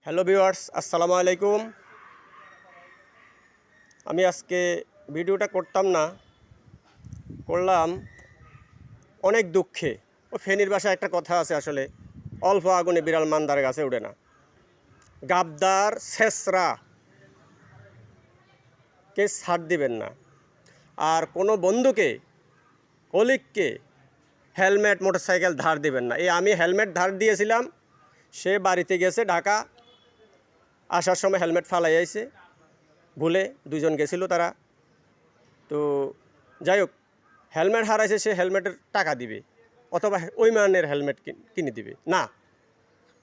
Hello viewers, আসসালামু আলাইকুম। আমি আজকে ভিডিওটা করলাম অনেক দুঃখে। ফেনীর ভাষায় একটা কথা আছে, আসলে অল্প আগুনে বিড়াল মান্দার গাছে ওঠে না। গাবদার ছেসরা কে ছাড় দিবেন না। আর কোনো বন্ধুকে, কলিগকে হেলমেট মোটরসাইকেল ধার দিবেন না। আমি হেলমেট ধার দিয়েছিলাম, সে বাড়িতে গেছে ঢাকা, আসার সময় হেলমেট ফালাই আইছে ভুলে, দুজন গেছিল তারা। তো যাই হোক, হেলমেট হারাইছে, সে হেলমেটের টাকা দিবে অথবা ওই মানের হেলমেট কিনে দিবে না।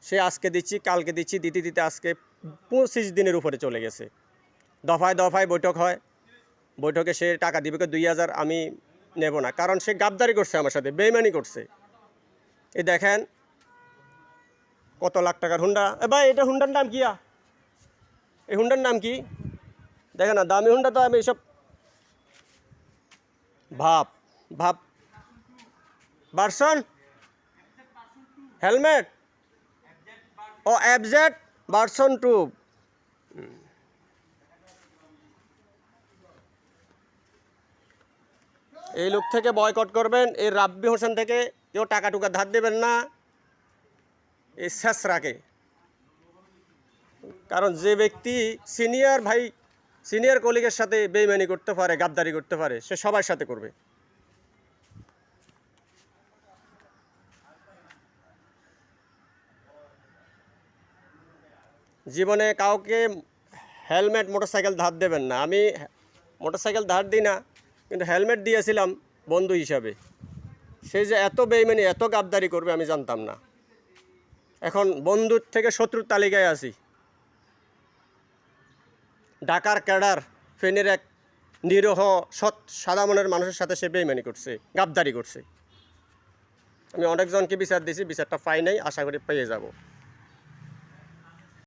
সে আজকে দিচ্ছি, কালকে দিচ্ছি, দিতে দিতে আজকে 25 দিনের উপরে চলে গেছে। দফায় দফায় বৈঠক হয়, বৈঠকে সে টাকা দিবে 2000, আমি নেব না, কারণ সে গাদ্দারি করছে আমার সাথে, বেইমানি করছে। এই দেখেন কত লাখ টাকার হুন্ডা। ভাই, এটা হুন্ডার নাম কি? এই হুন্ডার নাম কি? দেখেন না, দামি হুন্ডা তো আমি এসব ভাব ভাব ভার্সন হেলমেট ও এফজেড ভার্সন 2। এই লোক থেকে বয়কট করবেন, এই রাব্বি হোসেন থেকে কেউ টাকা টুকা ধার দেবেন না এই শেষরাকে। কারণ যে ব্যক্তি সিনিয়র কলিগের সাথে বেইমানি করতে পারে, গাদ্দারি করতে পারে, সে সবার সাথে করবে। জীবনে কাউকে হেলমেট মোটরসাইকেল ধার দেবেন না। আমি মোটরসাইকেল ধার দিই না, কিন্তু হেলমেট দিয়েছিলাম বন্ধু হিসাবে। সে যে এত বেইমানি, এত গাদ্দারি করবে আমি জানতাম না। এখন বন্ধুর থেকে শত্রুর তালিকায় আছি। ঢাকার ক্যাডার, ফেনীর এক নিরীহ সৎ সাদা মনের মানুষের সাথে সে বেইমানি করছে, গাদ্দারি করছে। আমি অনেকজনকে বিচার দিয়েছি, বিচারটা পাই নাই, আশা করি পেয়ে যাব।